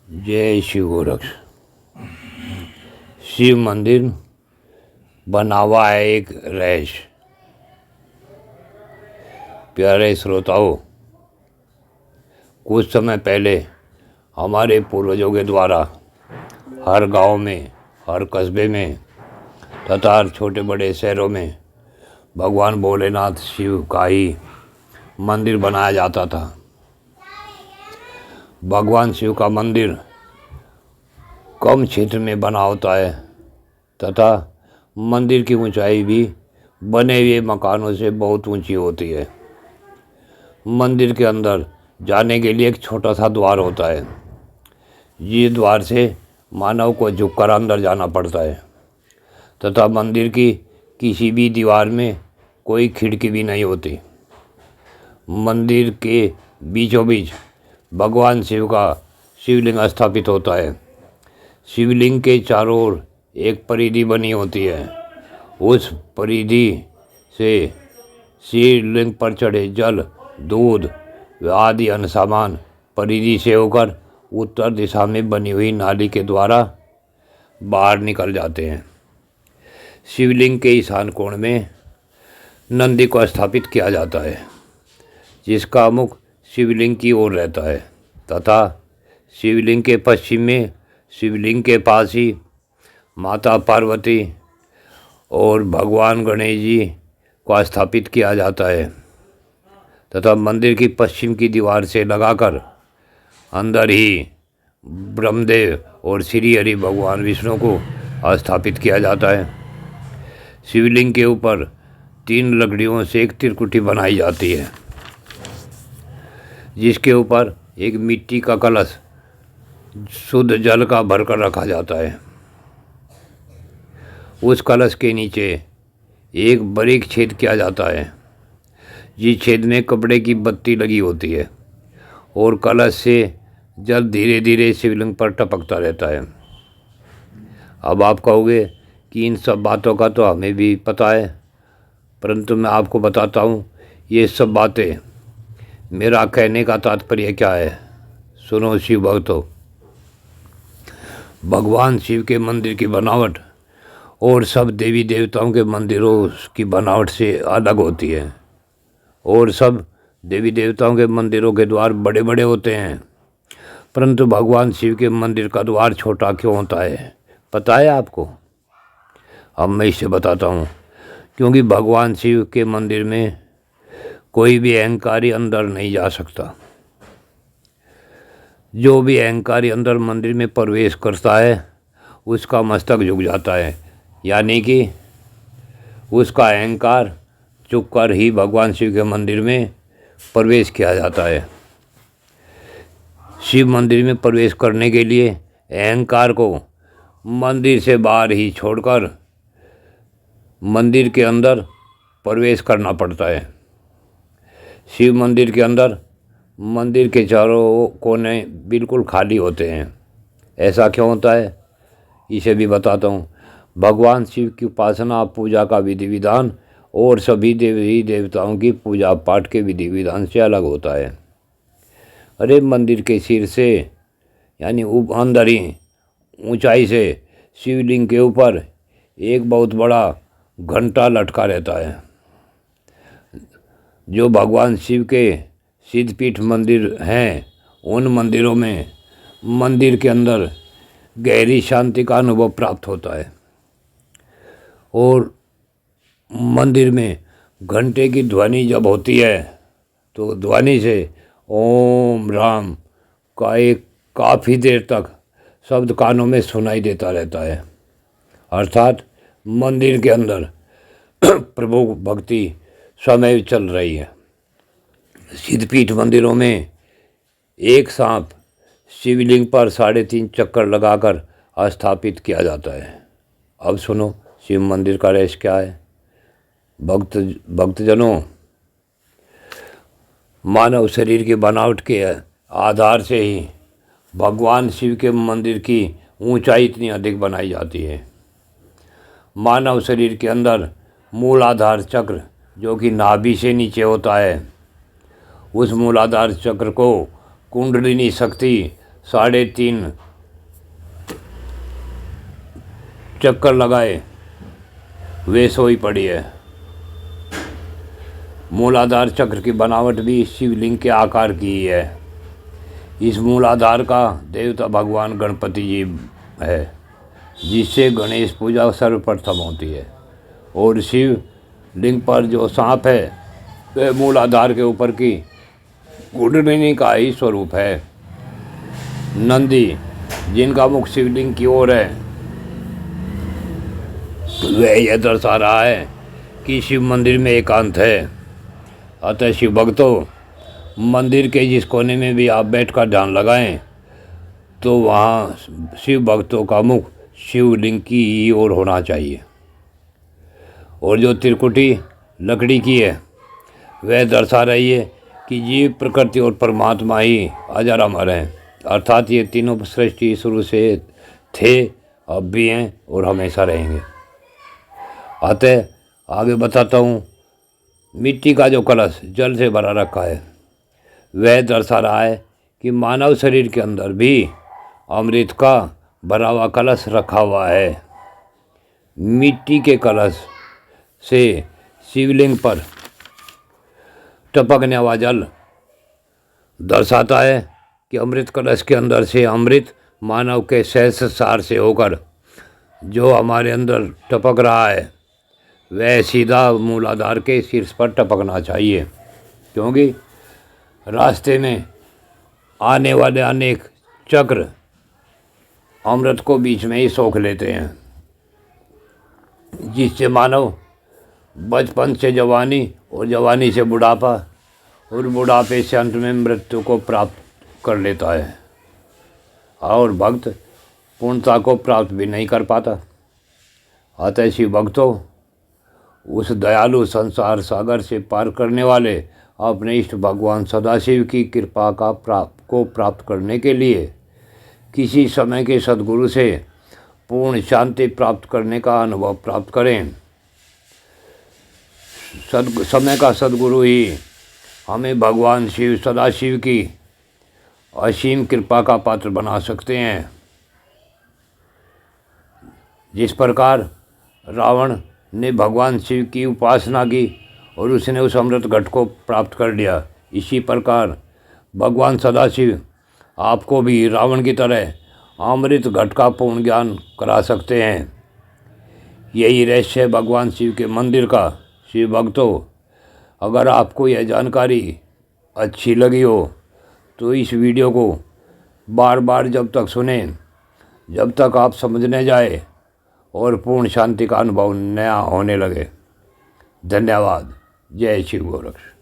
जय शिव गोरक्ष। शिव मंदिर बना हुआ है एक रहस्य। प्यारे श्रोताओं, कुछ समय पहले हमारे पूर्वजों के द्वारा हर गांव में, हर कस्बे में तथा छोटे बड़े शहरों में भगवान भोलेनाथ शिव का ही मंदिर बनाया जाता था। भगवान शिव का मंदिर कम क्षेत्र में बना होता है तथा मंदिर की ऊंचाई भी बने हुए मकानों से बहुत ऊंची होती है। मंदिर के अंदर जाने के लिए एक छोटा सा द्वार होता है। ये द्वार से मानव को झुककर अंदर जाना पड़ता है तथा मंदिर की किसी भी दीवार में कोई खिड़की भी नहीं होती। मंदिर के बीचों बीच भगवान शिव का शिवलिंग स्थापित होता है। शिवलिंग के चारों ओर एक परिधि बनी होती है। उस परिधि से शिवलिंग पर चढ़े जल, दूध आदि अन्य सामान परिधि से होकर उत्तर दिशा में बनी हुई नाली के द्वारा बाहर निकल जाते हैं। शिवलिंग के ईशान कोण में नंदी को स्थापित किया जाता है, जिसका मुख शिवलिंग की ओर रहता है तथा शिवलिंग के पश्चिम में शिवलिंग के पास ही माता पार्वती और भगवान गणेश जी को स्थापित किया जाता है तथा मंदिर की पश्चिम की दीवार से लगाकर अंदर ही ब्रह्मदेव और श्री हरि भगवान विष्णु को स्थापित किया जाता है। शिवलिंग के ऊपर 3 लकड़ियों से एक त्रिकुटी बनाई जाती है, जिसके ऊपर एक मिट्टी का कलश शुद्ध जल का भरकर रखा जाता है। उस कलश के नीचे एक बारीक छेद किया जाता है, जिस छेद में कपड़े की बत्ती लगी होती है और कलश से जल धीरे धीरे शिवलिंग पर टपकता रहता है। अब आप कहोगे कि इन सब बातों का तो हमें भी पता है, परंतु मैं आपको बताता हूँ ये सब बातें। मेरा कहने का तात्पर्य क्या है, सुनो शिव भक्तों। भगवान शिव के मंदिर की बनावट और सब देवी देवताओं के मंदिरों की बनावट से अलग होती है और सब देवी देवताओं के मंदिरों के द्वार बड़े बड़े होते हैं, परंतु भगवान शिव के मंदिर का द्वार छोटा क्यों होता है पता है आपको? अब मैं इसे बताता हूँ। क्योंकि भगवान शिव के मंदिर में कोई भी अहंकारी अंदर नहीं जा सकता। जो भी अहंकारी अंदर मंदिर में प्रवेश करता है उसका मस्तक झुक जाता है, यानी कि उसका अहंकार चुपकर ही भगवान शिव के मंदिर में प्रवेश किया जाता है। शिव मंदिर में प्रवेश करने के लिए अहंकार को मंदिर से बाहर ही छोड़कर मंदिर के अंदर प्रवेश करना पड़ता है। शिव मंदिर के अंदर मंदिर के चारों कोने बिल्कुल खाली होते हैं। ऐसा क्यों होता है इसे भी बताता हूँ। भगवान शिव की उपासना, पूजा का विधि विधान और सभी देवी देवताओं की पूजा पाठ के विधि विधान से अलग होता है। अरे मंदिर के सिर से यानी अंदर ही ऊंचाई से शिवलिंग के ऊपर एक बहुत बड़ा घंटा लटका रहता है। जो भगवान शिव के सिद्धपीठ मंदिर हैं, उन मंदिरों में मंदिर के अंदर गहरी शांति का अनुभव प्राप्त होता है और मंदिर में घंटे की ध्वनि जब होती है तो ध्वनि से ओम राम का एक काफ़ी देर तक शब्द कानों में सुनाई देता रहता है। अर्थात मंदिर के अंदर प्रभु भक्ति समय चल रही है। सिद्धपीठ मंदिरों में एक सांप शिवलिंग पर 3.5 चक्कर लगाकर स्थापित किया जाता है। अब सुनो शिव मंदिर का रहस्य क्या है। भक्तजनों, मानव शरीर की बनावट के आधार से ही भगवान शिव के मंदिर की ऊंचाई इतनी अधिक बनाई जाती है। मानव शरीर के अंदर मूलाधार चक्र, जो कि नाभि से नीचे होता है, उस मूलाधार चक्र को कुंडलिनी शक्ति 3.5 चक्कर लगाए वे सोई पड़ी है। मूलाधार चक्र की बनावट भी शिवलिंग के आकार की ही है। इस मूलाधार का देवता भगवान गणपति जी है, जिससे गणेश पूजा सर्वप्रथम होती है। और शिव लिंग पर जो सांप है वह मूलाधार के ऊपर की कुंडलिनी का ही स्वरूप है। नंदी जिनका मुख शिवलिंग की ओर है, वह यह दर्शा रहा है कि शिव मंदिर में एकांत है। अतः शिव भक्तों, मंदिर के जिस कोने में भी आप बैठकर ध्यान लगाएं तो वहाँ शिव भक्तों का मुख शिवलिंग की ही ओर होना चाहिए। और जो त्रिकुटी लकड़ी की है वह दर्शा रही है कि जीव, प्रकृति और परमात्मा ही अजर अमर हैं, अर्थात ये तीनों सृष्टि शुरू से थे, अब भी हैं और हमेशा रहेंगे। अतः आगे बताता हूँ। मिट्टी का जो कलश जल से भरा रखा है वह दर्शा रहा है कि मानव शरीर के अंदर भी अमृत का भरा हुआ कलश रखा हुआ है। मिट्टी के कलश से शिवलिंग पर टपकने वाला जल दर्शाता है कि अमृत कलश के अंदर से अमृत मानव के सहस्र सार से होकर जो हमारे अंदर टपक रहा है वह सीधा मूलाधार के शीर्ष पर टपकना चाहिए, क्योंकि रास्ते में आने वाले अनेक चक्र अमृत को बीच में ही सोख लेते हैं, जिससे मानव बचपन से जवानी और जवानी से बुढ़ापा और बुढ़ापे से अंत में मृत्यु को प्राप्त कर लेता है और भक्त पूर्णता को प्राप्त भी नहीं कर पाता। अतः शिव भक्तों, उस दयालु संसार सागर से पार करने वाले अपने इष्ट भगवान सदाशिव की कृपा को प्राप्त करने के लिए किसी समय के सद्गुरु से पूर्ण शांति प्राप्त करने का अनुभव प्राप्त करें। समय का सद्गुरु ही हमें भगवान शिव सदाशिव की असीम कृपा का पात्र बना सकते हैं। जिस प्रकार रावण ने भगवान शिव की उपासना की और उसने उस अमृत घट को प्राप्त कर लिया, इसी प्रकार भगवान सदाशिव आपको भी रावण की तरह अमृत घट का पूर्ण ज्ञान करा सकते हैं। यही रहस्य है भगवान शिव के मंदिर का। शिव भक्तों, अगर आपको यह जानकारी अच्छी लगी हो तो इस वीडियो को बार बार जब तक सुने, जब तक आप समझने जाए और पूर्ण शांति का अनुभव नया होने लगे। धन्यवाद। जय शिव गोरक्ष।